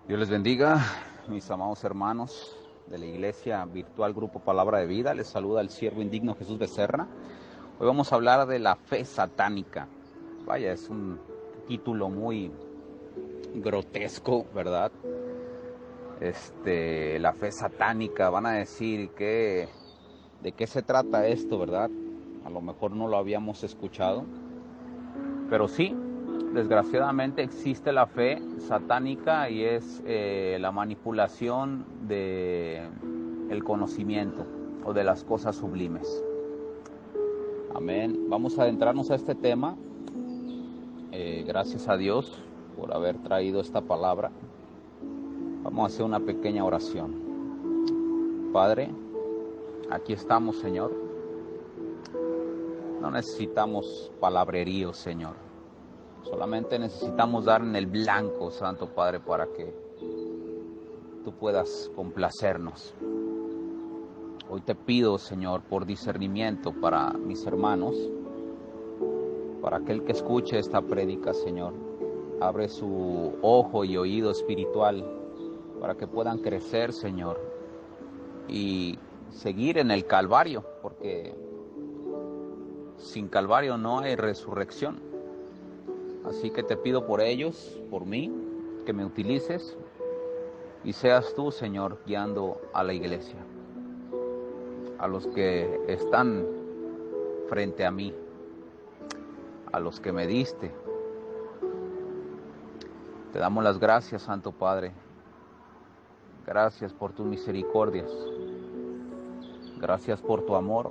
Dios les bendiga, mis amados hermanos de la Iglesia Virtual Grupo Palabra de Vida. Les saluda el siervo indigno Jesús Becerra. Hoy vamos a hablar de la fe satánica. Vaya, es un título muy grotesco, ¿verdad? La fe satánica, van a decir que de qué se trata esto, ¿verdad? A lo mejor no lo habíamos escuchado, pero sí, desgraciadamente existe la fe satánica y es la manipulación de el conocimiento o de las cosas sublimes. Amén. Vamos a adentrarnos a este tema. Gracias a Dios por haber traído esta palabra. Vamos a hacer una pequeña oración. Padre, aquí estamos, Señor. No necesitamos palabrerío, Señor. Solamente necesitamos dar en el blanco, Santo Padre, para que tú puedas complacernos. Hoy te pido, Señor, por discernimiento para mis hermanos, para aquel que escuche esta prédica, Señor. Abre su ojo y oído espiritual para que puedan crecer, Señor, y seguir en el Calvario, porque sin Calvario no hay resurrección. Así que te pido por ellos, por mí, que me utilices y seas tú, Señor, guiando a la iglesia, a los que están frente a mí, a los que me diste. Te damos las gracias, Santo Padre. Gracias por tus misericordias. Gracias por tu amor.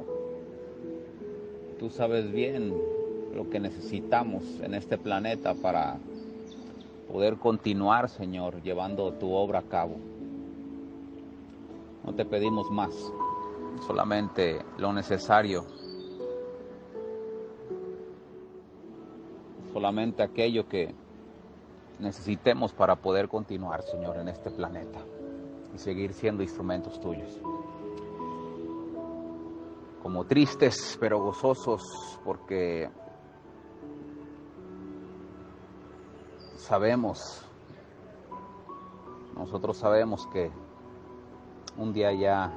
Tú sabes bien lo que necesitamos en este planeta para poder continuar, Señor, llevando tu obra a cabo. No te pedimos más, solamente lo necesario, solamente aquello que necesitemos para poder continuar, Señor, en este planeta y seguir siendo instrumentos tuyos. Como tristes pero gozosos, porque nosotros sabemos que un día ya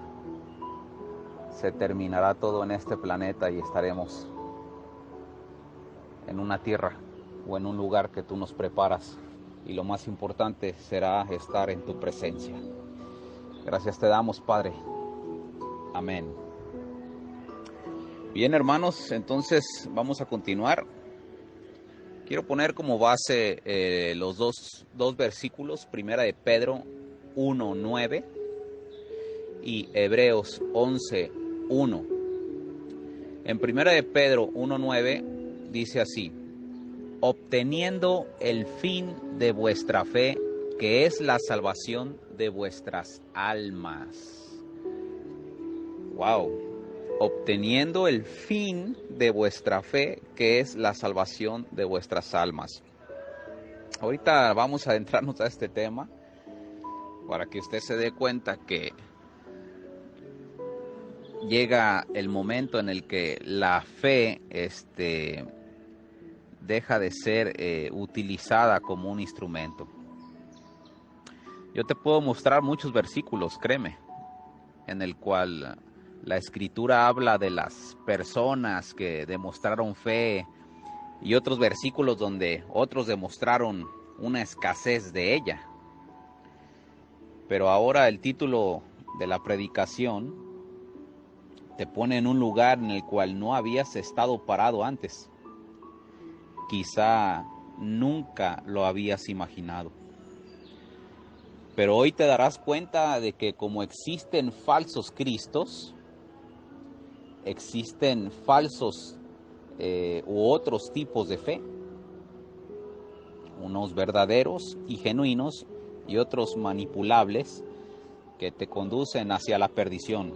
se terminará todo en este planeta y estaremos en una tierra o en un lugar que tú nos preparas, y lo más importante será estar en tu presencia. Gracias te damos, Padre. Amén. Bien, hermanos, entonces vamos a continuar. Quiero poner como base los dos versículos, Primera de Pedro 1:9 y Hebreos 11:1. En Primera de Pedro 1:9 dice así: obteniendo el fin de vuestra fe, que es la salvación de vuestras almas. Wow. Obteniendo el fin de vuestra fe, que es la salvación de vuestras almas. Ahorita vamos a adentrarnos a este tema para que usted se dé cuenta que llega el momento en el que la fe deja de ser utilizada como un instrumento. Yo te puedo mostrar muchos versículos, créeme, en el cual la Escritura habla de las personas que demostraron fe, y otros versículos donde otros demostraron una escasez de ella. Pero ahora el título de la predicación te pone en un lugar en el cual no habías estado parado antes. Quizá nunca lo habías imaginado. Pero hoy te darás cuenta de que como existen falsos cristos, existen falsos u otros tipos de fe, unos verdaderos y genuinos y otros manipulables que te conducen hacia la perdición.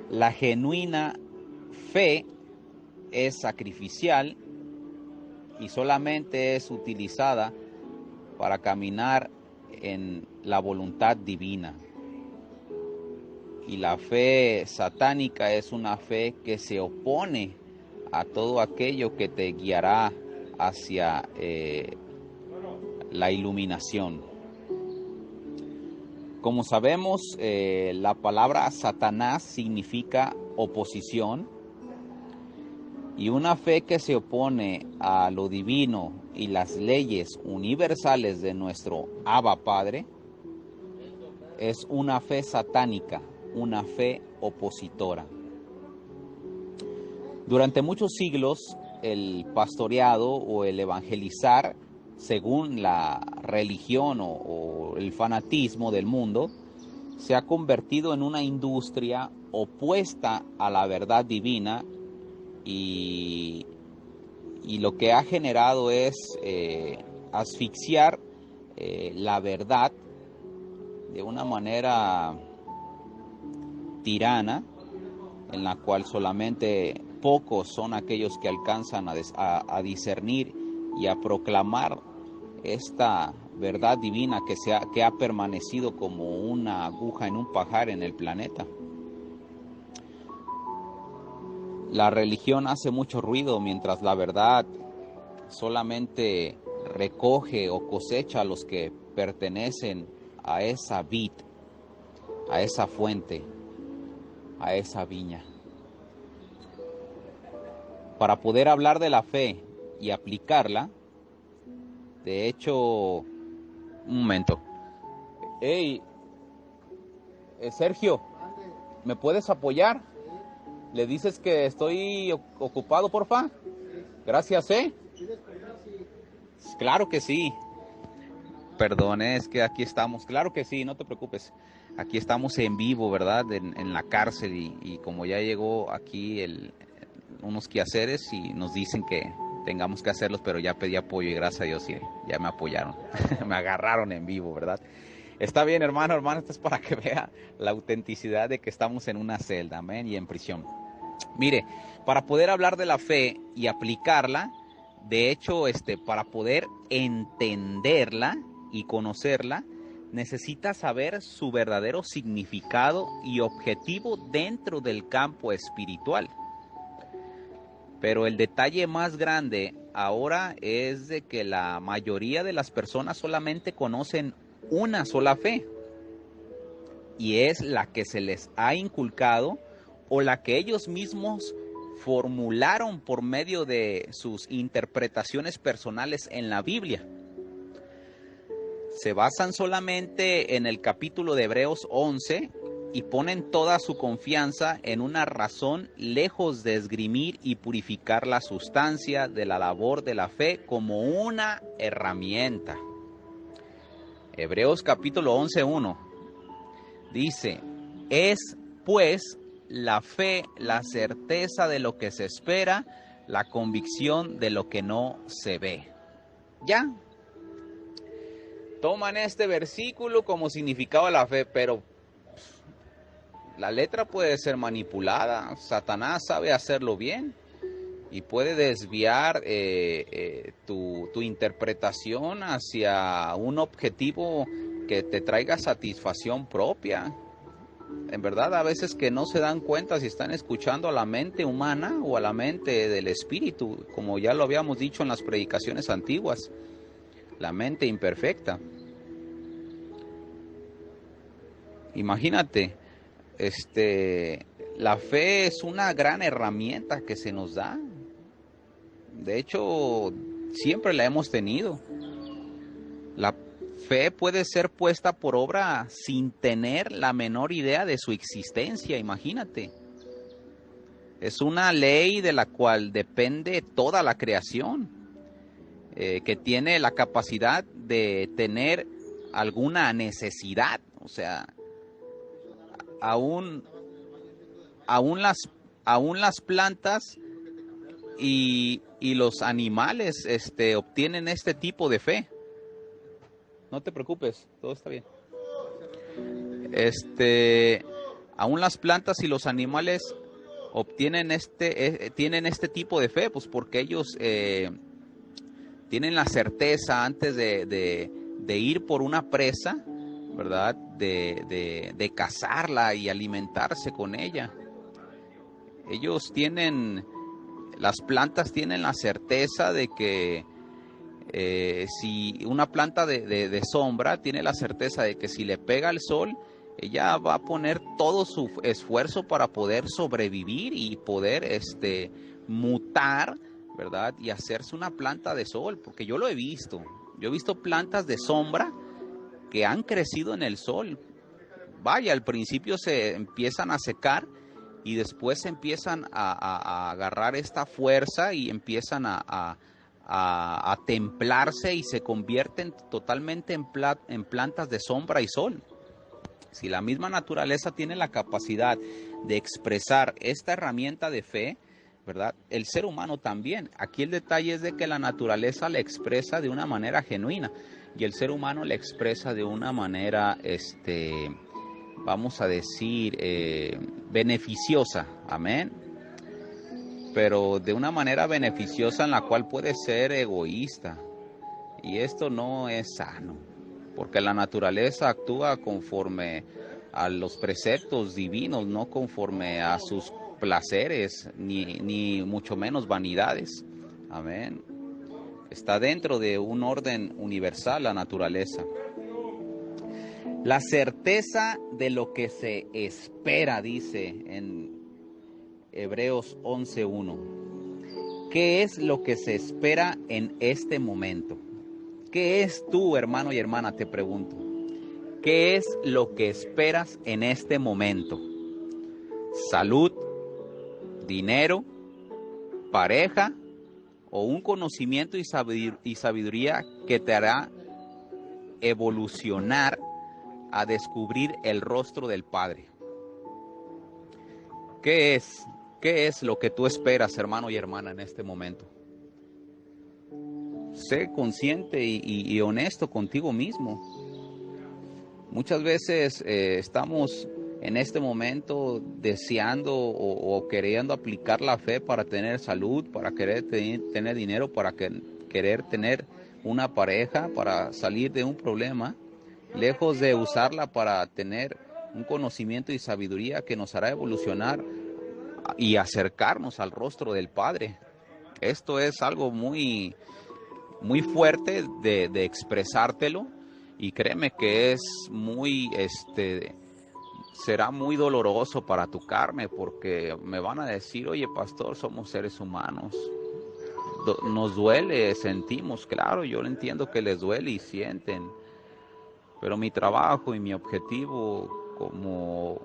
La genuina fe es sacrificial y solamente es utilizada para caminar en la voluntad divina. Y la fe satánica es una fe que se opone a todo aquello que te guiará hacia la iluminación. Como sabemos, la palabra Satanás significa oposición, y una fe que se opone a lo divino y las leyes universales de nuestro Abba Padre es una fe satánica, una fe opositora. Durante muchos siglos, el pastoreado o el evangelizar, según la religión o el fanatismo del mundo, se ha convertido en una industria opuesta a la verdad divina, y lo que ha generado es asfixiar la verdad de una manera tirana, en la cual solamente pocos son aquellos que alcanzan a discernir y a proclamar esta verdad divina que ha permanecido como una aguja en un pajar en el planeta. La religión hace mucho ruido, mientras la verdad solamente recoge o cosecha a los que pertenecen a esa vid, a esa fuente, a esa viña. Para poder hablar de la fe y aplicarla, de hecho, un momento. Hey, Sergio, ¿me puedes apoyar? ¿Le dices que estoy ocupado, porfa? Gracias, ¿eh? Claro que sí. Perdón, es que aquí estamos. Claro que sí, no te preocupes. Aquí estamos en vivo, ¿verdad? En la cárcel, y como ya llegó aquí unos quehaceres y nos dicen que tengamos que hacerlos, pero ya pedí apoyo y gracias a Dios ya me apoyaron. Me agarraron en vivo, ¿verdad? Está bien, hermano, esto es para que vea la autenticidad de que estamos en una celda, amén, y en prisión. Mire, para poder hablar de la fe y aplicarla, de hecho, para poder entenderla y conocerla, necesita saber su verdadero significado y objetivo dentro del campo espiritual. Pero el detalle más grande ahora es de que la mayoría de las personas solamente conocen una sola fe, y es la que se les ha inculcado o la que ellos mismos formularon por medio de sus interpretaciones personales en la Biblia. Se basan solamente en el capítulo de Hebreos 11 y ponen toda su confianza en una razón, lejos de esgrimir y purificar la sustancia de la labor de la fe como una herramienta. Hebreos capítulo 11:1 dice: es pues la fe, la certeza de lo que se espera, la convicción de lo que no se ve. Ya. Toman este versículo como significado de la fe, pero la letra puede ser manipulada. Satanás sabe hacerlo bien y puede desviar tu interpretación hacia un objetivo que te traiga satisfacción propia. En verdad, a veces que no se dan cuenta si están escuchando a la mente humana o a la mente del espíritu, como ya lo habíamos dicho en las predicaciones antiguas, la mente imperfecta. Imagínate, la fe es una gran herramienta que se nos da. De hecho, siempre la hemos tenido. La fe puede ser puesta por obra sin tener la menor idea de su existencia, imagínate. Es una ley de la cual depende toda la creación, que tiene la capacidad de tener alguna necesidad. O sea, aún las plantas y los animales obtienen este tipo de fe. No te preocupes, todo está bien. Aún las plantas y los animales obtienen tienen este tipo de fe, pues porque ellos tienen la certeza antes de ir por una presa, ¿verdad? De cazarla y alimentarse con ella. Las plantas tienen la certeza de que Si una planta de sombra tiene la certeza de que si le pega el sol, ella va a poner todo su esfuerzo para poder sobrevivir y poder mutar, ¿verdad? Y hacerse una planta de sol, porque yo lo he visto. Yo he visto plantas de sombra que han crecido en el sol. Vaya, al principio se empiezan a secar y después empiezan a agarrar esta fuerza y empiezan a templarse y se convierten totalmente en plantas de sombra y sol. Si la misma naturaleza tiene la capacidad de expresar esta herramienta de fe, ¿verdad? El ser humano también. Aquí el detalle es de que la naturaleza le expresa de una manera genuina y el ser humano le expresa de una manera, vamos a decir, beneficiosa. Amén. Pero de una manera beneficiosa en la cual puede ser egoísta. Y esto no es sano, porque la naturaleza actúa conforme a los preceptos divinos, no conforme a sus placeres, ni mucho menos vanidades. Amén. Está dentro de un orden universal la naturaleza. La certeza de lo que se espera, dice en Hebreos 11:1. ¿Qué es lo que se espera en este momento? ¿Qué es tú, hermano y hermana? Te pregunto. ¿Qué es lo que esperas en este momento? ¿Salud, dinero, pareja o un conocimiento y sabiduría que te hará evolucionar a descubrir el rostro del Padre? ¿Qué es lo que tú esperas, hermano y hermana, en este momento? Sé consciente y honesto contigo mismo. Muchas veces estamos en este momento deseando o queriendo aplicar la fe para tener salud, para querer tener dinero, para querer tener una pareja, para salir de un problema, lejos de usarla para tener un conocimiento y sabiduría que nos hará evolucionar y acercarnos al rostro del Padre. Esto es algo muy fuerte de expresártelo, y créeme que es muy, será muy doloroso para tu carne, porque me van a decir: oye, pastor, somos seres humanos, nos duele, sentimos. Claro, yo entiendo que les duele y sienten, pero mi trabajo y mi objetivo como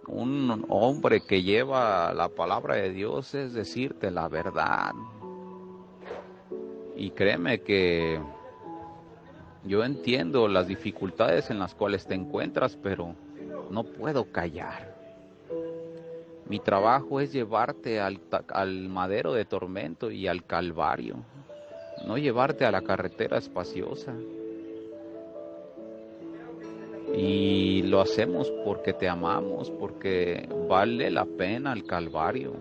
un hombre que lleva la palabra de Dios es decirte la verdad. Y créeme que yo entiendo las dificultades en las cuales te encuentras, pero no puedo callar. Mi trabajo es llevarte al madero de tormento y al calvario, no llevarte a la carretera espaciosa. Y lo hacemos porque te amamos, porque vale la pena el calvario.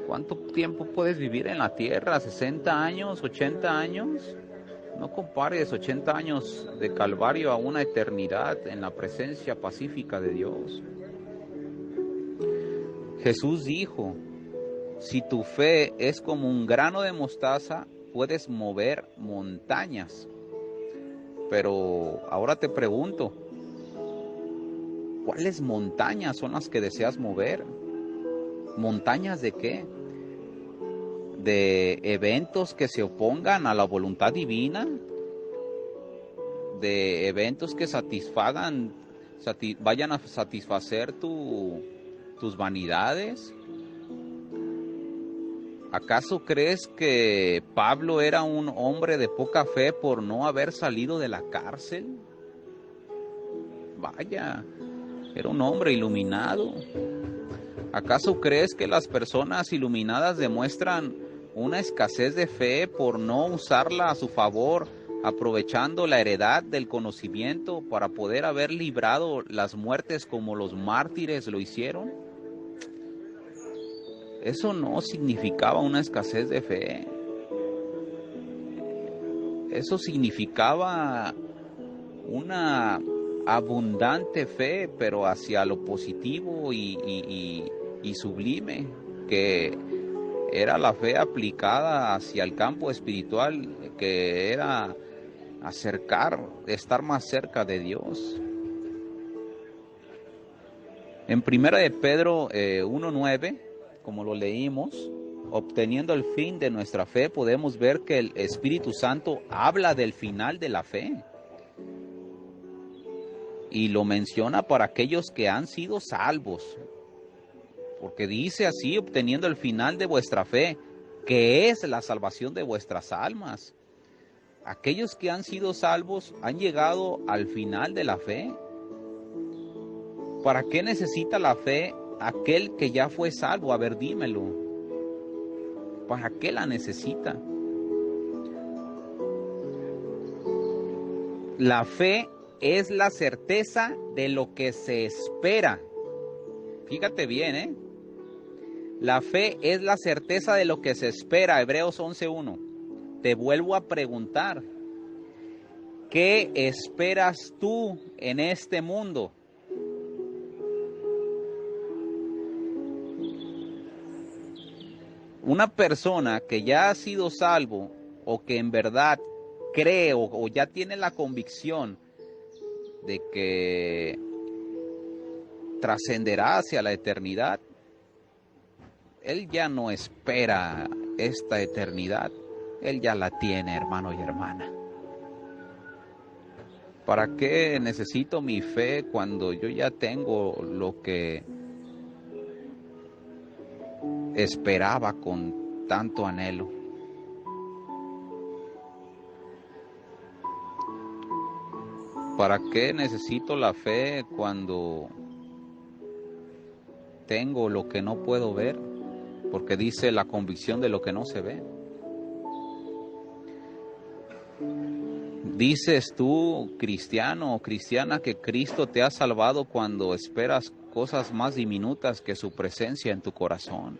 ¿Cuánto tiempo puedes vivir en la tierra? ¿60 años? ¿80 años? No compares 80 años de calvario a una eternidad en la presencia pacífica de Dios. Jesús dijo: si tu fe es como un grano de mostaza, puedes mover montañas. Pero ahora te pregunto, ¿cuáles montañas son las que deseas mover? ¿Montañas de qué? ¿De eventos que se opongan a la voluntad divina? ¿De eventos que vayan a satisfacer tus vanidades? ¿Acaso crees que Pablo era un hombre de poca fe por no haber salido de la cárcel? Vaya, era un hombre iluminado. ¿Acaso crees que las personas iluminadas demuestran una escasez de fe por no usarla a su favor, aprovechando la heredad del conocimiento para poder haber librado las muertes como los mártires lo hicieron? Eso no significaba una escasez de fe. Eso significaba una abundante fe, pero hacia lo positivo y sublime, que era la fe aplicada hacia el campo espiritual, que era estar más cerca de Dios. En 1 de Pedro 1:9, como lo leímos, obteniendo el fin de nuestra fe, podemos ver que el Espíritu Santo habla del final de la fe. Y lo menciona para aquellos que han sido salvos. Porque dice así, obteniendo el final de vuestra fe, que es la salvación de vuestras almas. Aquellos que han sido salvos han llegado al final de la fe. ¿Para qué necesita la fe aquel que ya fue salvo? A ver, dímelo. ¿Para qué la necesita? La fe es la certeza de lo que se espera. Fíjate bien, ¿eh? La fe es la certeza de lo que se espera. Hebreos 11:1. Te vuelvo a preguntar, ¿qué esperas tú en este mundo? Una persona que ya ha sido salvo o que en verdad cree o ya tiene la convicción de que trascenderá hacia la eternidad, él ya no espera esta eternidad, él ya la tiene, hermano y hermana. ¿Para qué necesito mi fe cuando yo ya tengo lo que esperaba con tanto anhelo? ¿Para qué necesito la fe cuando tengo lo que no puedo ver? Porque dice la convicción de lo que no se ve. ¿Dices tú, cristiano o cristiana, que Cristo te ha salvado cuando esperas cosas más diminutas que su presencia en tu corazón?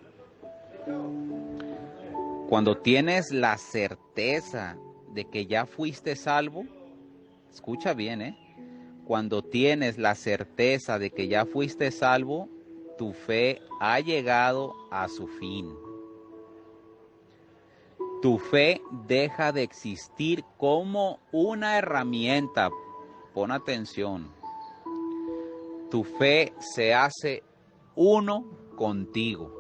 Cuando tienes la certeza de que ya fuiste salvo, escucha bien, ¿eh? Cuando tienes la certeza de que ya fuiste salvo, tu fe ha llegado a su fin. Tu fe deja de existir como una herramienta. Pon atención. Tu fe se hace uno contigo.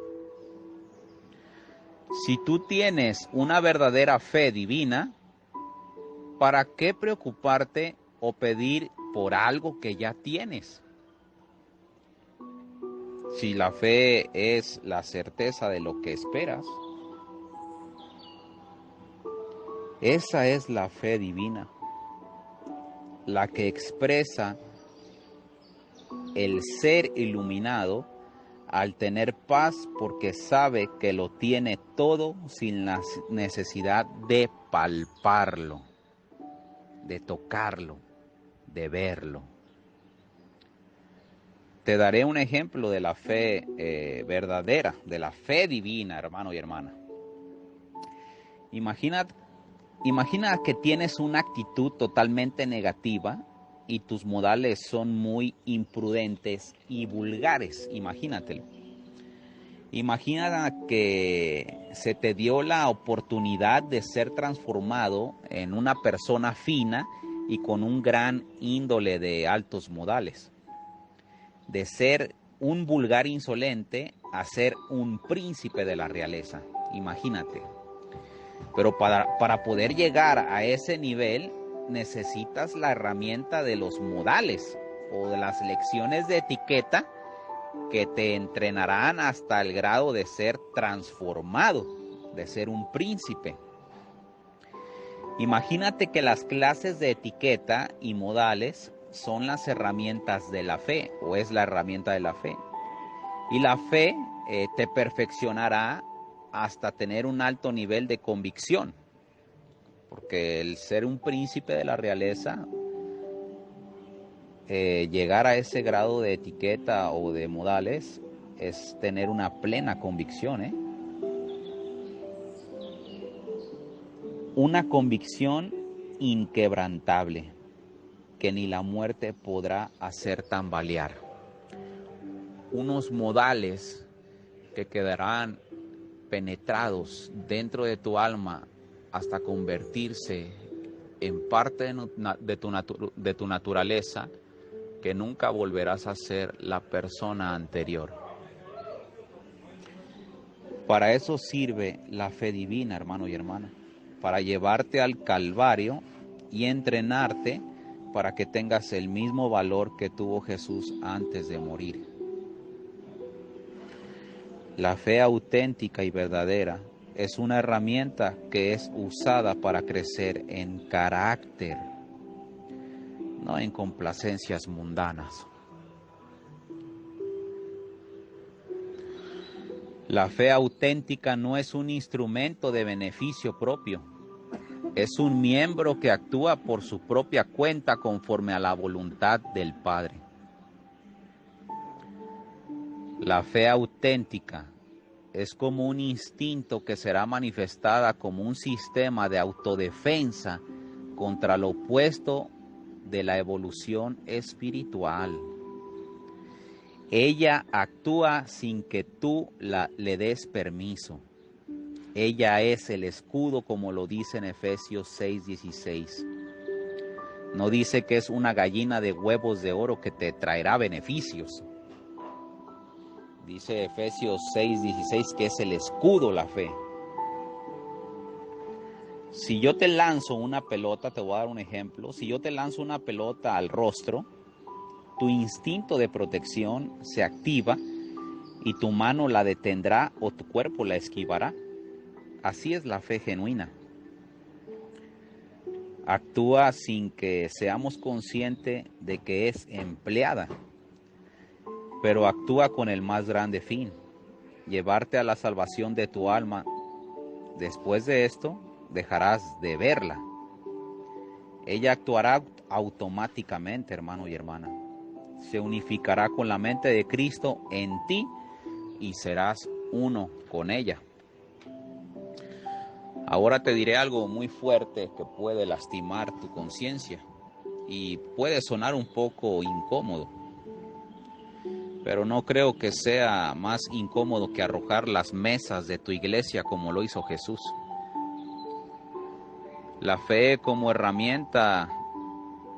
Si tú tienes una verdadera fe divina, ¿para qué preocuparte o pedir por algo que ya tienes? Si la fe es la certeza de lo que esperas, esa es la fe divina, la que expresa el ser iluminado al tener paz porque sabe que lo tiene todo sin la necesidad de palparlo, de tocarlo, de verlo. Te daré un ejemplo de la fe verdadera, de la fe divina, hermano y hermana. Imagina que tienes una actitud totalmente negativa y tus modales son muy imprudentes y vulgares. Imagínatelo. Imagina que se te dio la oportunidad de ser transformado en una persona fina y con un gran índole de altos modales. De ser un vulgar insolente a ser un príncipe de la realeza. Imagínate. Pero para poder llegar a ese nivel necesitas la herramienta de los modales o de las lecciones de etiqueta que te entrenarán hasta el grado de ser transformado, de ser un príncipe. Imagínate que las clases de etiqueta y modales son las herramientas de la fe, o es la herramienta de la fe. Y la fe te perfeccionará hasta tener un alto nivel de convicción. Porque el ser un príncipe de la realeza, llegar a ese grado de etiqueta o de modales, es tener una plena convicción, ¿eh? Una convicción inquebrantable, que ni la muerte podrá hacer tambalear. Unos modales que quedarán penetrados dentro de tu alma hasta convertirse en parte de tu naturaleza, que nunca volverás a ser la persona anterior. Para eso sirve la fe divina, hermano y hermana, para llevarte al Calvario y entrenarte para que tengas el mismo valor que tuvo Jesús antes de morir. La fe auténtica y verdadera es una herramienta que es usada para crecer en carácter, no en complacencias mundanas. La fe auténtica no es un instrumento de beneficio propio, es un miembro que actúa por su propia cuenta conforme a la voluntad del Padre. La fe auténtica es como un instinto que será manifestada como un sistema de autodefensa contra lo opuesto de la evolución espiritual. Ella actúa sin que tú le des permiso. Ella es el escudo, como lo dice en Efesios 6:16. No dice que es una gallina de huevos de oro que te traerá beneficios. Dice Efesios 6:16 que es el escudo la fe. Si yo te lanzo una pelota, te voy a dar un ejemplo. Si yo te lanzo una pelota al rostro, tu instinto de protección se activa y tu mano la detendrá o tu cuerpo la esquivará. Así es la fe genuina. Actúa sin que seamos conscientes de que es empleada, pero actúa con el más grande fin, llevarte a la salvación de tu alma. Después de esto, dejarás de verla. Ella actuará automáticamente, hermano y hermana. Se unificará con la mente de Cristo en ti y serás uno con ella. Ahora te diré algo muy fuerte que puede lastimar tu conciencia y puede sonar un poco incómodo, pero no creo que sea más incómodo que arrojar las mesas de tu iglesia como lo hizo Jesús. La fe como herramienta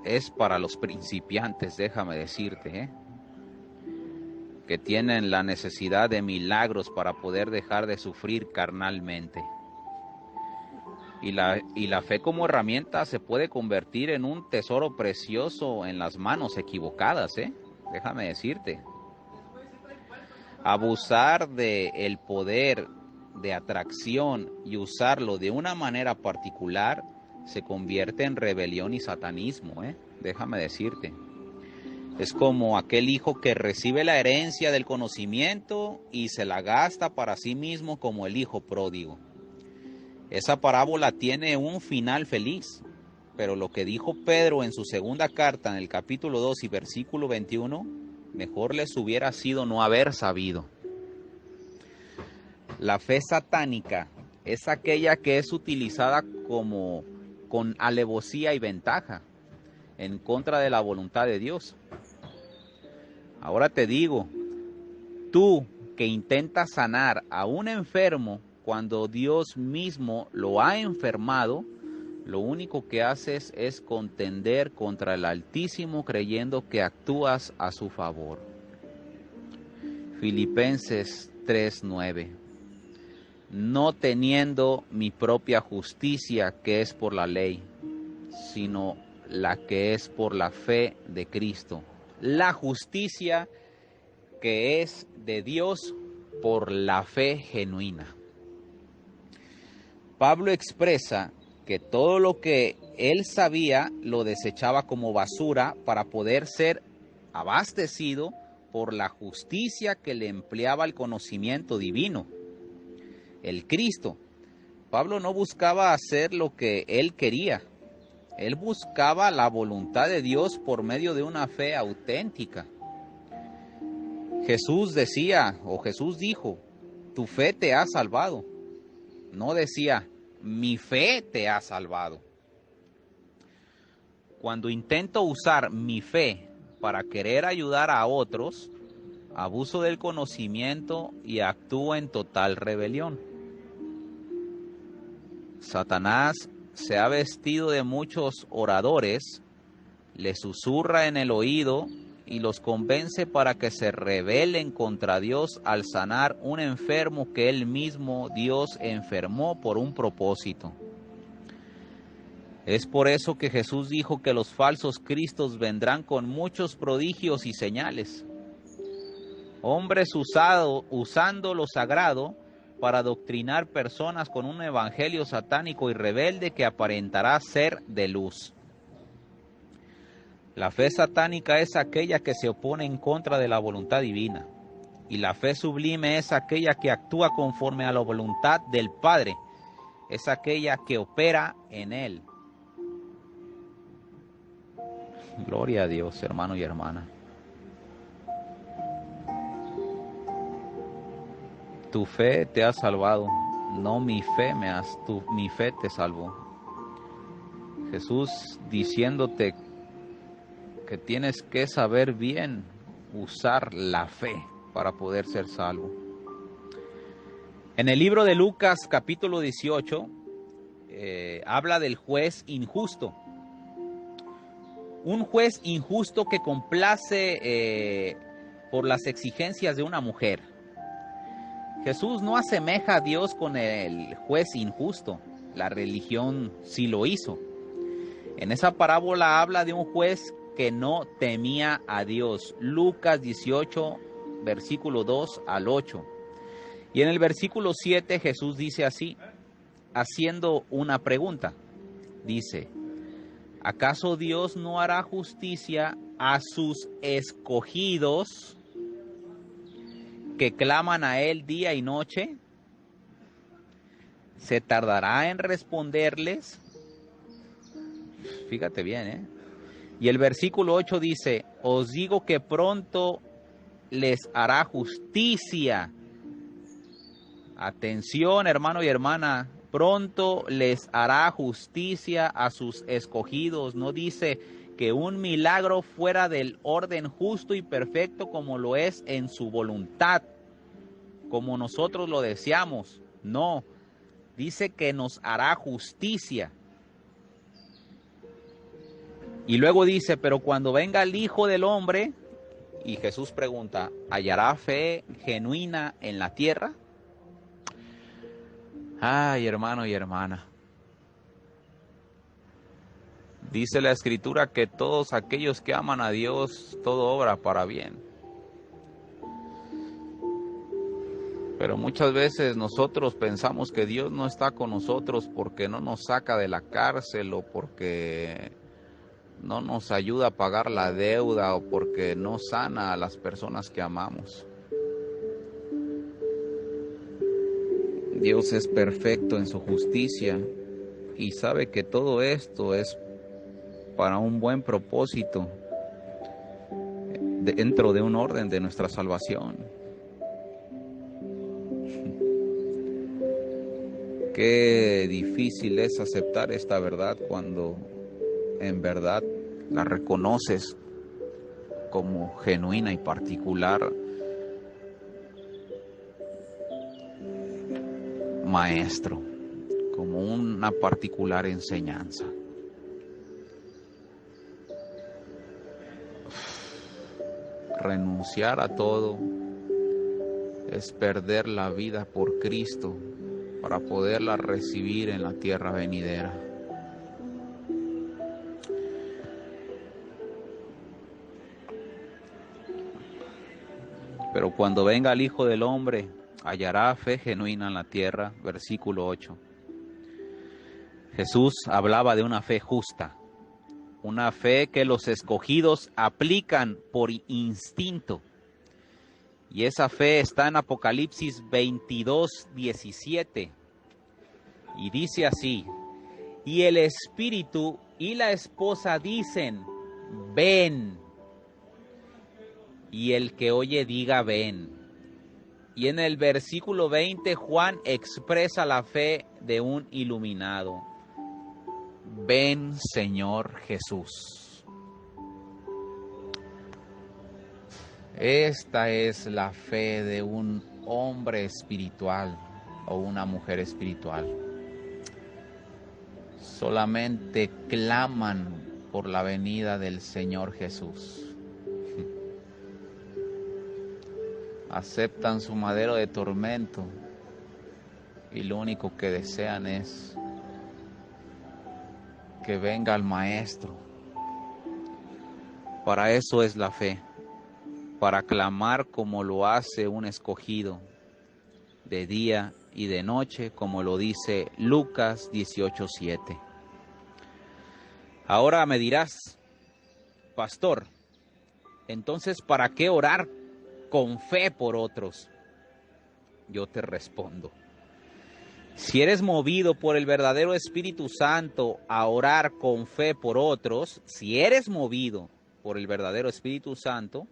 es para los principiantes, déjame decirte, que tienen la necesidad de milagros para poder dejar de sufrir carnalmente. Y la fe como herramienta se puede convertir en un tesoro precioso en las manos equivocadas, déjame decirte. Abusar del poder de atracción y usarlo de una manera particular se convierte en rebelión y satanismo, déjame decirte. Es como aquel hijo que recibe la herencia del conocimiento y se la gasta para sí mismo, como el hijo pródigo. Esa parábola tiene un final feliz, pero lo que dijo Pedro en su segunda carta, en el capítulo 2 y versículo 21, mejor les hubiera sido no haber sabido. La fe satánica es aquella que es utilizada con alevosía y ventaja en contra de la voluntad de Dios. Ahora te digo, tú que intentas sanar a un enfermo cuando Dios mismo lo ha enfermado, lo único que haces es contender contra el Altísimo creyendo que actúas a su favor. Filipenses 3:9. No teniendo mi propia justicia que es por la ley, sino la que es por la fe de Cristo. La justicia que es de Dios por la fe genuina. Pablo expresa que todo lo que él sabía lo desechaba como basura para poder ser abastecido por la justicia que le empleaba el conocimiento divino, el Cristo. Pablo no buscaba hacer lo que él quería. Él buscaba la voluntad de Dios por medio de una fe auténtica. Jesús dijo, tu fe te ha salvado. No decía, mi fe te ha salvado. Cuando intento usar mi fe para querer ayudar a otros, abuso del conocimiento y actúo en total rebelión. Satanás se ha vestido de muchos oradores, les susurra en el oído y los convence para que se rebelen contra Dios al sanar un enfermo que él mismo, Dios, enfermó por un propósito. Es por eso que Jesús dijo que los falsos cristos vendrán con muchos prodigios y señales. Hombres usando lo sagrado para adoctrinar personas con un evangelio satánico y rebelde que aparentará ser de luz. La fe satánica es aquella que se opone en contra de la voluntad divina, y la fe sublime es aquella que actúa conforme a la voluntad del Padre, es aquella que opera en Él. Gloria a Dios, hermano y hermana. Tu fe te ha salvado, no mi fe mi fe te salvó. Jesús diciéndote que tienes que saber bien usar la fe para poder ser salvo. En el libro de Lucas capítulo 18 habla del juez injusto. Un juez injusto que complace por las exigencias de una mujer. Jesús no asemeja a Dios con el juez injusto. La religión sí lo hizo. En esa parábola habla de un juez que no temía a Dios. Lucas 18, versículo 2 al 8. Y en el versículo 7 Jesús dice así, haciendo una pregunta. Dice, ¿acaso Dios no hará justicia a sus escogidos que claman a Él día y noche? ¿Se tardará en responderles? Fíjate bien, Y el versículo 8 dice, os digo que pronto les hará justicia. Atención, hermano y hermana, pronto les hará justicia a sus escogidos. No dice que un milagro fuera del orden justo y perfecto como lo es en su voluntad, como nosotros lo deseamos. No, dice que nos hará justicia. Y luego dice, pero cuando venga el Hijo del Hombre, y Jesús pregunta, ¿hallará fe genuina en la tierra? Ay, hermano y hermana. Dice la Escritura que todos aquellos que aman a Dios, todo obra para bien. Pero muchas veces nosotros pensamos que Dios no está con nosotros porque no nos saca de la cárcel o porque no nos ayuda a pagar la deuda o porque no sana a las personas que amamos. Dios es perfecto en su justicia y sabe que todo esto es para un buen propósito dentro de un orden de nuestra salvación. Qué difícil es aceptar esta verdad cuando en verdad la reconoces como genuina y particular maestro, como una particular enseñanza. Renunciar a todo es perder la vida por Cristo para poderla recibir en la tierra venidera. Pero cuando venga el Hijo del Hombre, hallará fe genuina en la tierra. Versículo 8. Jesús hablaba de una fe justa, una fe que los escogidos aplican por instinto. Y esa fe está en Apocalipsis 22:17. Y dice así, y el Espíritu y la esposa dicen, ven. Y el que oye diga, ven. Y en el versículo 20 Juan expresa la fe de un iluminado. Ven, Señor Jesús. Esta es la fe de un hombre espiritual o una mujer espiritual. solamente claman por la venida del Señor Jesús. Aceptan su madero de tormento y lo único que desean es que venga el Maestro. Para eso es la fe, para clamar como lo hace un escogido, de día y de noche, como lo dice Lucas 18:7. Ahora me dirás, pastor, entonces, ¿para qué orar con fe por otros? Yo te respondo, si eres movido por el verdadero Espíritu Santo a orar con fe por otros, si eres movido por el verdadero Espíritu Santo,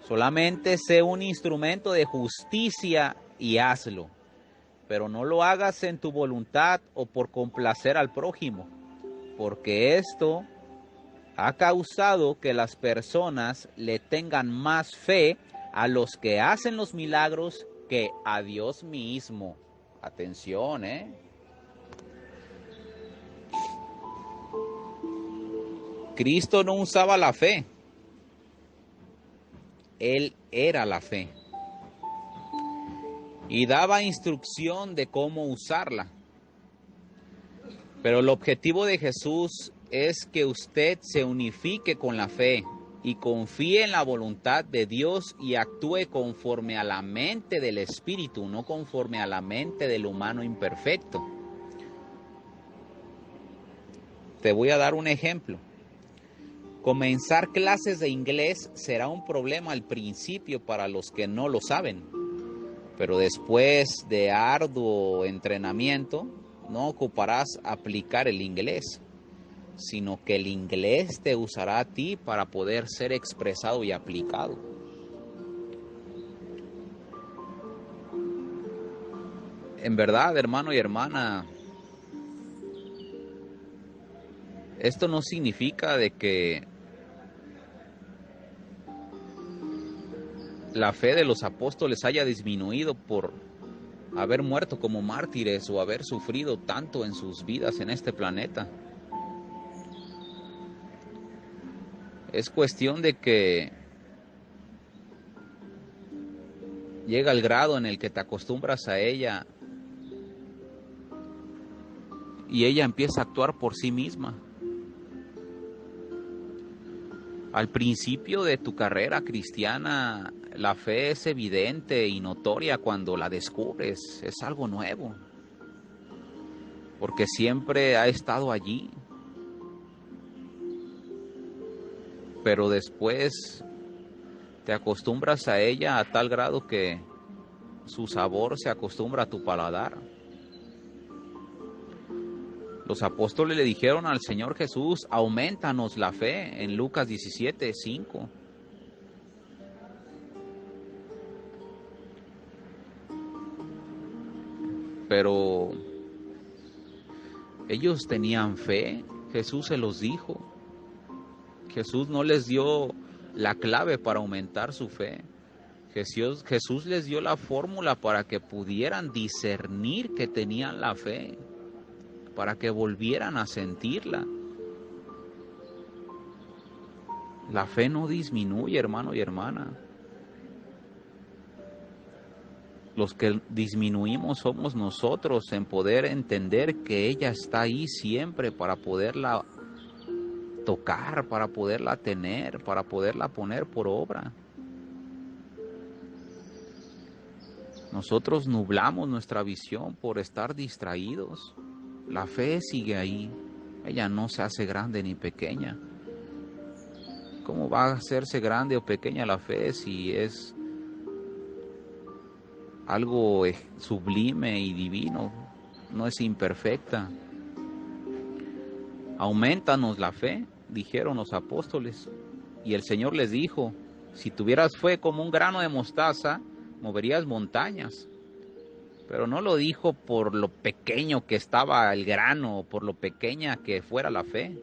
solamente sé un instrumento de justicia y hazlo, pero no lo hagas en tu voluntad o por complacer al prójimo, porque esto ha causado que las personas le tengan más fe a los que hacen los milagros que a Dios mismo. Atención, Cristo no usaba la fe. Él era la fe. Y daba instrucción de cómo usarla. Pero el objetivo de Jesús es que usted se unifique con la fe y confíe en la voluntad de Dios y actúe conforme a la mente del Espíritu, no conforme a la mente del humano imperfecto. Te voy a dar un ejemplo. Comenzar clases de inglés será un problema al principio para los que no lo saben, pero después de arduo entrenamiento, no ocuparás aplicar el inglés, sino que el inglés te usará a ti para poder ser expresado y aplicado. En verdad, hermano y hermana, esto no significa de que la fe de los apóstoles haya disminuido por haber muerto como mártires o haber sufrido tanto en sus vidas en este planeta. Es cuestión de que llega el grado en el que te acostumbras a ella y ella empieza a actuar por sí misma. Al principio de tu carrera cristiana, la fe es evidente y notoria cuando la descubres, es algo nuevo, porque siempre ha estado allí. Pero después te acostumbras a ella a tal grado que su sabor se acostumbra a tu paladar. Los apóstoles le dijeron al Señor Jesús, aumentanos la fe, en Lucas 17:5. Pero ellos tenían fe, Jesús se los dijo. Jesús no les dio la clave para aumentar su fe. Jesús les dio la fórmula para que pudieran discernir que tenían la fe, para que volvieran a sentirla. La fe no disminuye, hermano y hermana. Los que disminuimos somos nosotros en poder entender que ella está ahí siempre para poderla tocar, para poderla tener, para poderla poner por obra. Nosotros nublamos nuestra visión por estar distraídos. La fe sigue ahí. Ella no se hace grande ni pequeña. ¿Cómo va a hacerse grande o pequeña la fe si es algo sublime y divino? No es imperfecta. Aumentanos la fe, dijeron los apóstoles. Y el Señor les dijo, si tuvieras fe como un grano de mostaza, moverías montañas. Pero no lo dijo por lo pequeño que estaba el grano, o por lo pequeña que fuera la fe,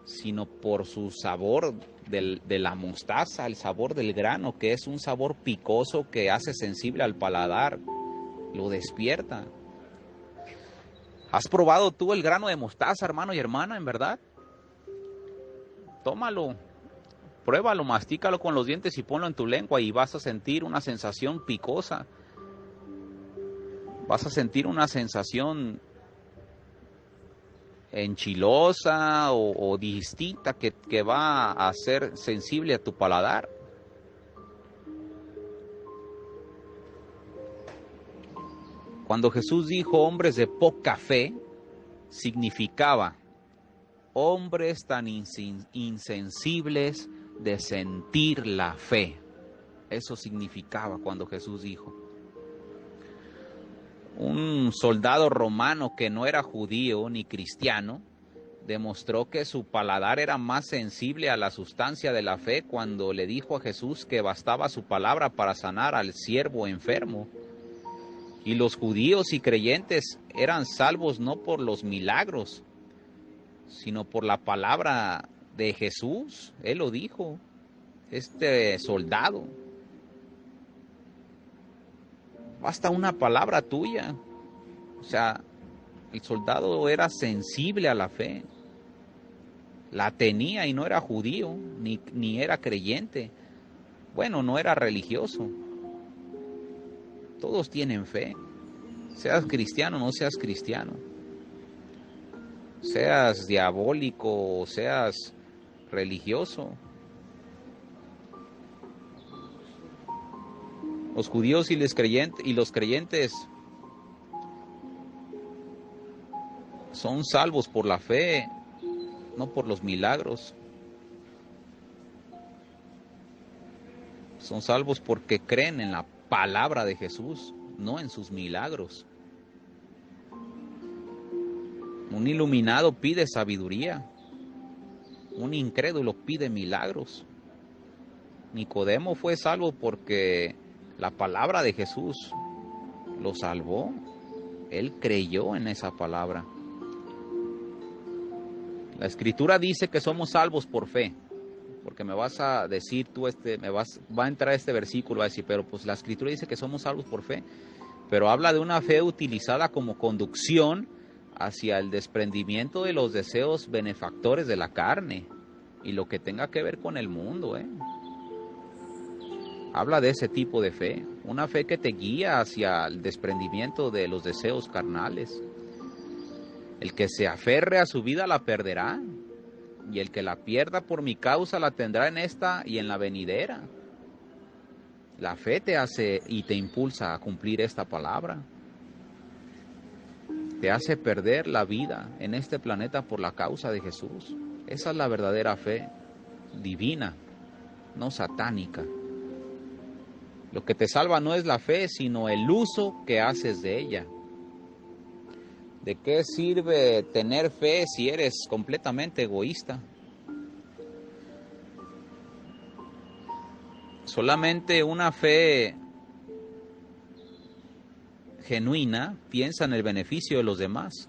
sino por su sabor de la mostaza, el sabor del grano, que es un sabor picoso que hace sensible al paladar, lo despierta. ¿Has probado tú el grano de mostaza, hermano y hermana, en verdad? Tómalo, pruébalo, mastícalo con los dientes y ponlo en tu lengua y vas a sentir una sensación picosa. Vas a sentir una sensación enchilosa o distinta que va a ser sensible a tu paladar. Cuando Jesús dijo hombres de poca fe, significaba hombres tan insensibles de sentir la fe. Eso significaba cuando Jesús dijo. Un soldado romano que no era judío ni cristiano demostró que su paladar era más sensible a la sustancia de la fe cuando le dijo a Jesús que bastaba su palabra para sanar al siervo enfermo. Y los judíos y creyentes eran salvos no por los milagros, sino por la palabra de Jesús. Él lo dijo, este soldado. Basta una palabra tuya. O sea, el soldado era sensible a la fe. La tenía y no era judío, ni era creyente. Bueno, no era religioso. Todos tienen fe. Seas cristiano o no seas cristiano. Seas diabólico o seas religioso. Los judíos y los creyentes son salvos por la fe, no por los milagros. Son salvos porque creen en la palabra de Jesús, no en sus milagros. Un iluminado pide sabiduría. Un incrédulo pide milagros. Nicodemo fue salvo porque la palabra de Jesús lo salvó. Él creyó en esa palabra. La Escritura dice que somos salvos por fe. Porque me vas a decir tú, va a entrar este versículo a decir, pero pues la Escritura dice que somos salvos por fe. Pero habla de una fe utilizada como conducción hacia el desprendimiento de los deseos benefactores de la carne y lo que tenga que ver con el mundo. Habla de ese tipo de fe, una fe que te guía hacia el desprendimiento de los deseos carnales. El que se aferre a su vida la perderá, y el que la pierda por mi causa la tendrá en esta y en la venidera. La fe te hace y te impulsa a cumplir esta palabra. Te hace perder la vida en este planeta por la causa de Jesús. Esa es la verdadera fe divina, no satánica. Lo que te salva no es la fe, sino el uso que haces de ella. ¿De qué sirve tener fe si eres completamente egoísta? Solamente una fe genuina piensa en el beneficio de los demás.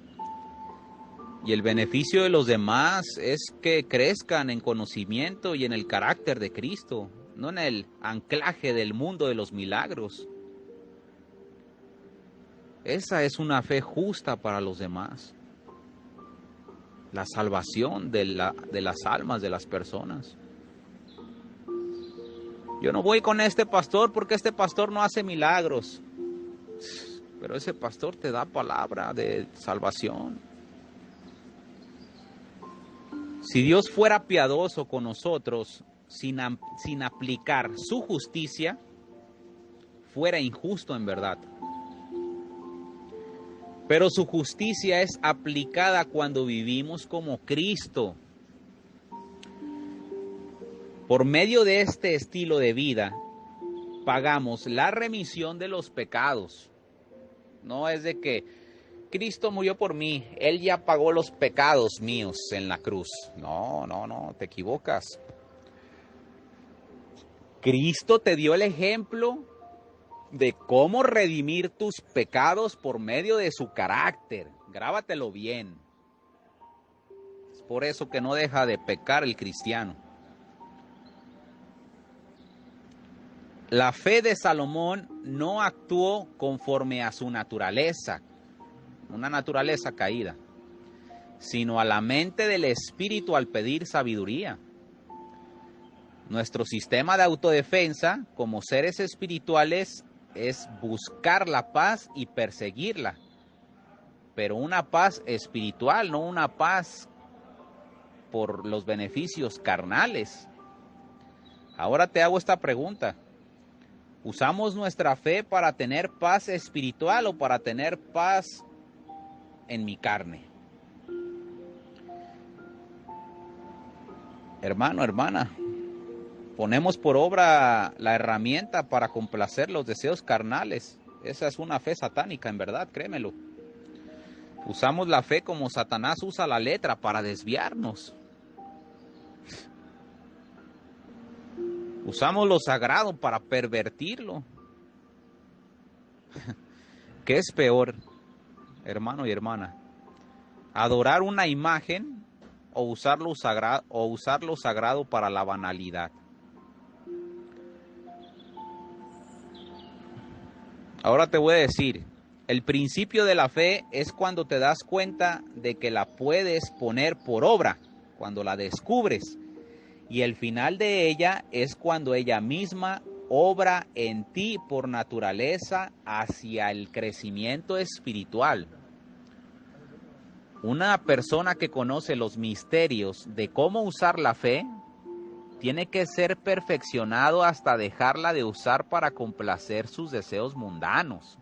Y el beneficio de los demás es que crezcan en conocimiento y en el carácter de Cristo, no en el anclaje del mundo de los milagros. Esa es una fe justa para los demás. La salvación de las almas de las personas. Yo no voy con este pastor porque este pastor no hace milagros. Pero ese pastor te da palabra de salvación. Si Dios fuera piadoso con nosotros sin aplicar su justicia, fuera injusto en verdad. Pero su justicia es aplicada cuando vivimos como Cristo. Por medio de este estilo de vida, pagamos la remisión de los pecados. No es de que Cristo murió por mí, Él ya pagó los pecados míos en la cruz. No, te equivocas. Cristo te dio el ejemplo de cómo redimir tus pecados por medio de su carácter. Grábatelo bien. Es por eso que no deja de pecar el cristiano. La fe de Salomón no actuó conforme a su naturaleza. una naturaleza caída, sino a la mente del espíritu al pedir sabiduría. Nuestro sistema de autodefensa como seres espirituales es buscar la paz y perseguirla, pero una paz espiritual, no una paz por los beneficios carnales. Ahora te hago esta pregunta: ¿usamos nuestra fe para tener paz espiritual o para tener paz en mi carne? Hermano, hermana, ponemos por obra la herramienta para complacer los deseos carnales. Esa es una fe satánica, en verdad, créemelo. Usamos la fe como Satanás usa la letra para desviarnos. Usamos lo sagrado para pervertirlo. ¿Qué es peor, hermano y hermana? ¿Adorar una imagen o usar lo sagrado para la banalidad? Ahora te voy a decir, el principio de la fe es cuando te das cuenta de que la puedes poner por obra, cuando la descubres. Y el final de ella es cuando ella misma obra en ti por naturaleza hacia el crecimiento espiritual. Una persona que conoce los misterios de cómo usar la fe tiene que ser perfeccionado hasta dejarla de usar para complacer sus deseos mundanos.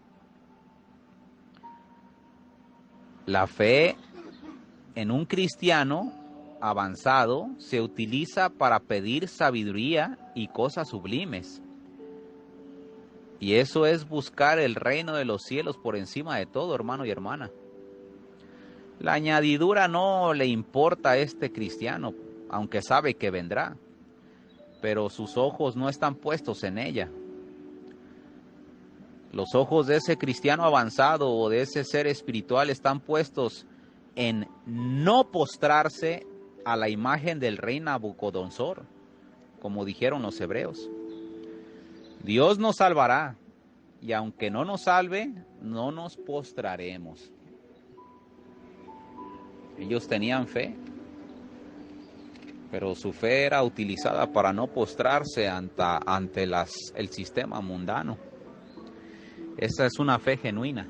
La fe en un cristiano avanzado se utiliza para pedir sabiduría y cosas sublimes. Y eso es buscar el reino de los cielos por encima de todo, hermano y hermana. La añadidura no le importa a este cristiano, aunque sabe que vendrá, pero sus ojos no están puestos en ella. Los ojos de ese cristiano avanzado o de ese ser espiritual están puestos en no postrarse a la imagen del rey Nabucodonosor, como dijeron los hebreos. Dios nos salvará, y aunque no nos salve, no nos postraremos. Ellos tenían fe, pero su fe era utilizada para no postrarse ante el sistema mundano. Esa es una fe genuina.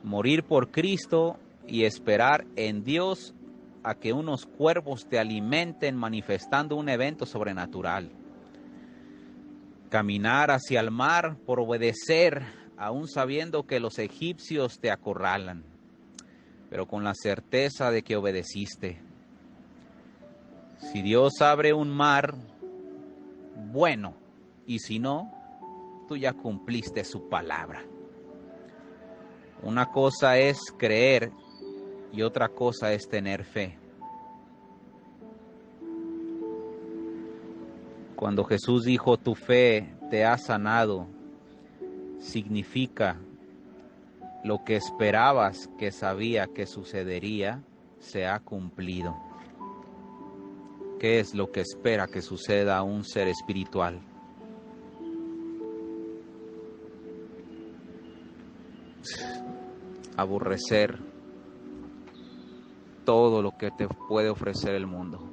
Morir por Cristo y esperar en Dios a que unos cuervos te alimenten manifestando un evento sobrenatural. Caminar hacia el mar por obedecer, aún sabiendo que los egipcios te acorralan, pero con la certeza de que obedeciste. Si Dios abre un mar, bueno, y si no, tú ya cumpliste su palabra. Una cosa es creer y otra cosa es tener fe. Cuando Jesús dijo, tu fe te ha sanado, significa lo que esperabas, que sabía que sucedería, se ha cumplido. ¿Qué es lo que espera que suceda a un ser espiritual? Aborrecer todo lo que te puede ofrecer el mundo.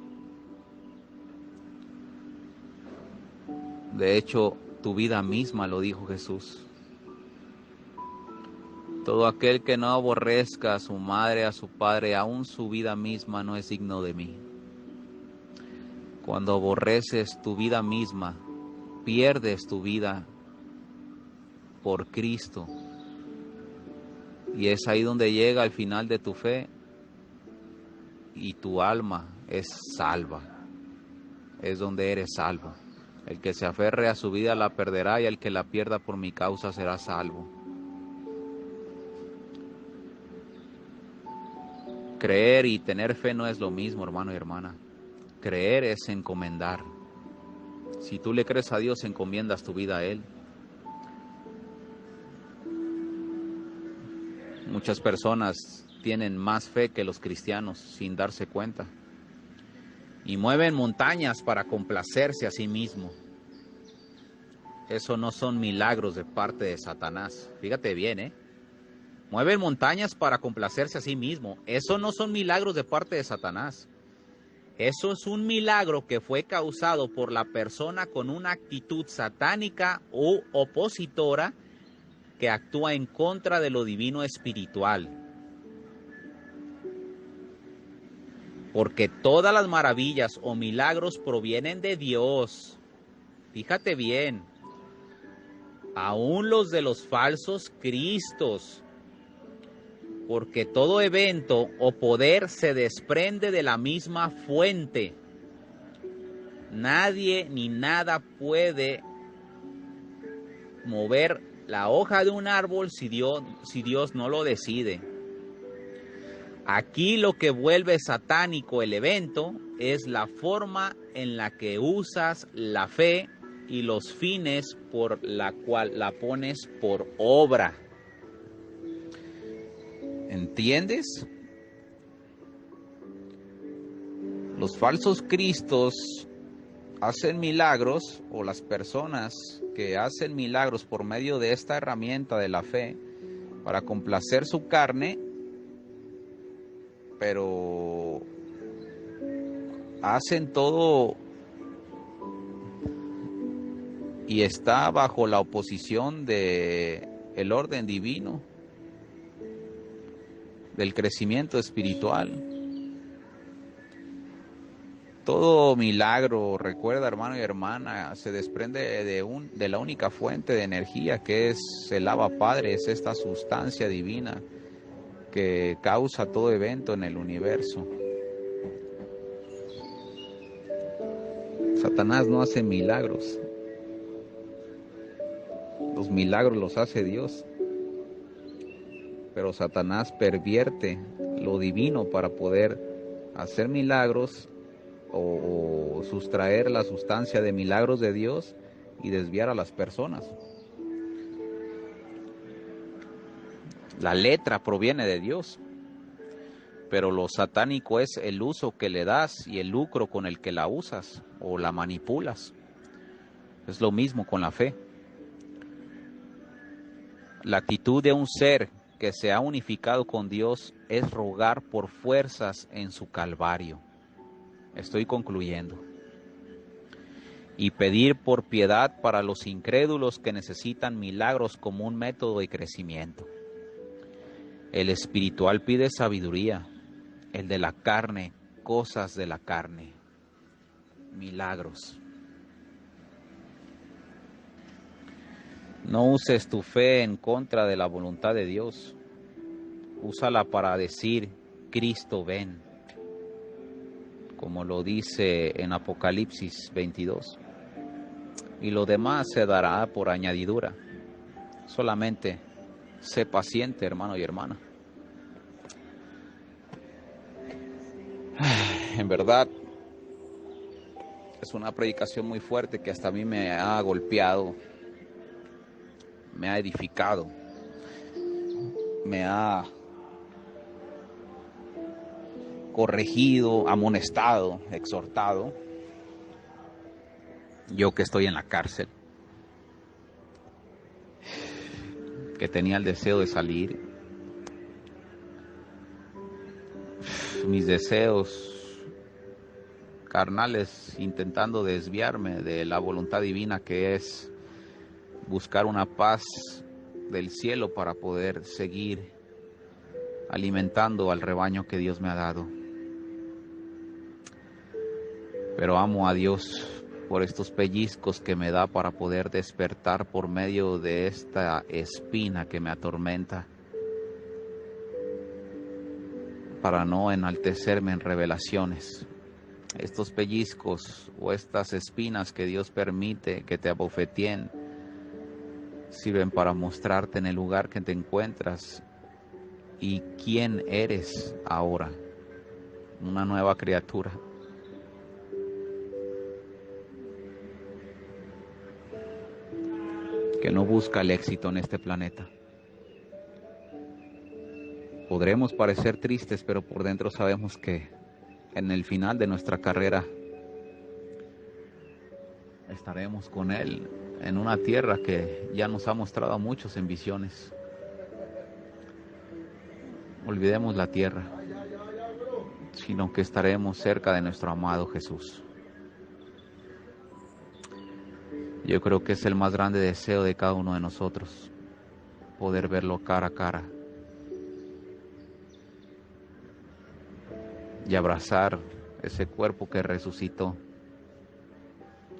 De hecho, tu vida misma, lo dijo Jesús. Todo aquel que no aborrezca a su madre, a su padre, aún su vida misma, no es digno de mí. Cuando aborreces tu vida misma, pierdes tu vida por Cristo. Y es ahí donde llega el final de tu fe y tu alma es salva. Es donde eres salvo. El que se aferre a su vida la perderá y el que la pierda por mi causa será salvo. Creer y tener fe no es lo mismo, hermano y hermana. Creer es encomendar. Si tú le crees a Dios, encomiendas tu vida a Él. Muchas personas tienen más fe que los cristianos sin darse cuenta. Y mueven montañas para complacerse a sí mismo. Eso no son milagros de parte de Satanás. Fíjate bien, Mueven montañas para complacerse a sí mismo. Eso no son milagros de parte de Satanás. Eso es un milagro que fue causado por la persona con una actitud satánica o opositora que actúa en contra de lo divino espiritual. Porque todas las maravillas o milagros provienen de Dios. Fíjate bien, aún los de los falsos cristos. Porque todo evento o poder se desprende de la misma fuente. Nadie ni nada puede mover la hoja de un árbol si Dios no lo decide. Aquí lo que vuelve satánico el evento es la forma en la que usas la fe y los fines por la cual la pones por obra. ¿Entiendes? Los falsos cristos hacen milagros, o las personas que hacen milagros por medio de esta herramienta de la fe para complacer su carne, pero hacen todo y está bajo la oposición de el orden divino, del crecimiento espiritual. Todo milagro, recuerda, hermano y hermana, se desprende de la única fuente de energía que es el Abba Padre, es esta sustancia divina que causa todo evento en el universo. Satanás no hace milagros. Los milagros los hace Dios. Pero Satanás pervierte lo divino para poder hacer milagros o sustraer la sustancia de milagros de Dios y desviar a las personas. La letra proviene de Dios, pero lo satánico es el uso que le das y el lucro con el que la usas o la manipulas. Es lo mismo con la fe. La actitud de un ser que se ha unificado con Dios es rogar por fuerzas en su calvario. Estoy concluyendo. Y pedir por piedad para los incrédulos que necesitan milagros como un método de crecimiento. El espiritual pide sabiduría, el de la carne, cosas de la carne, milagros. No uses tu fe en contra de la voluntad de Dios. Úsala para decir, Cristo ven, como lo dice en Apocalipsis 22. Y lo demás se dará por añadidura. Solamente sé paciente, hermano y hermana. En verdad, es una predicación muy fuerte que hasta a mí me ha golpeado, me ha edificado, me ha corregido, amonestado, exhortado. Yo que estoy en la cárcel, que tenía el deseo de salir, mis deseos carnales intentando desviarme de la voluntad divina, que es buscar una paz del cielo para poder seguir alimentando al rebaño que Dios me ha dado. Pero amo a Dios por estos pellizcos que me da para poder despertar por medio de esta espina que me atormenta, para no enaltecerme en revelaciones. Estos pellizcos o estas espinas que Dios permite que te abofeteen sirven para mostrarte en el lugar que te encuentras y quién eres ahora, una nueva criatura. Que no busca el éxito en este planeta. Podremos parecer tristes, pero por dentro sabemos que en el final de nuestra carrera estaremos con Él en una tierra que ya nos ha mostrado a muchos en visiones. olvidemos la tierra, sino que estaremos cerca de nuestro amado Jesús. Yo creo que es el más grande deseo de cada uno de nosotros, poder verlo cara a cara y abrazar ese cuerpo que resucitó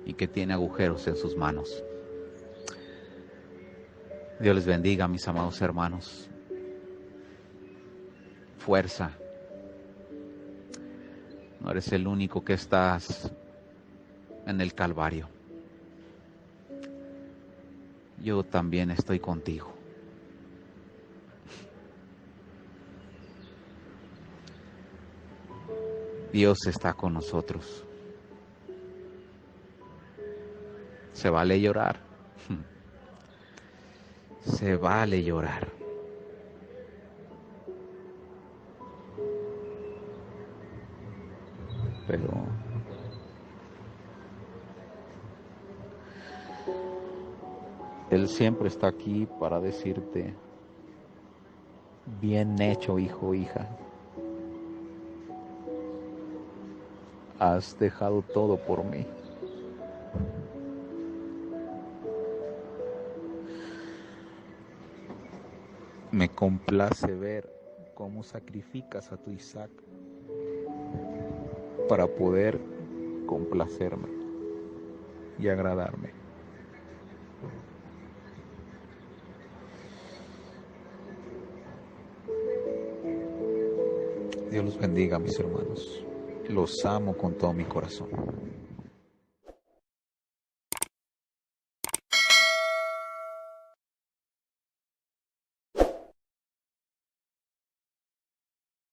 y que tiene agujeros en sus manos. Dios les bendiga, mis amados hermanos. Fuerza. No eres el único que estás en el Calvario. Yo también estoy contigo. Dios está con nosotros. Se vale llorar. Se vale llorar. Pero Él siempre está aquí para decirte, bien hecho, hijo o hija. Has dejado todo por mí. Me complace ver cómo sacrificas a tu Isaac para poder complacerme y agradarme. Dios los bendiga, mis hermanos. Los amo con todo mi corazón.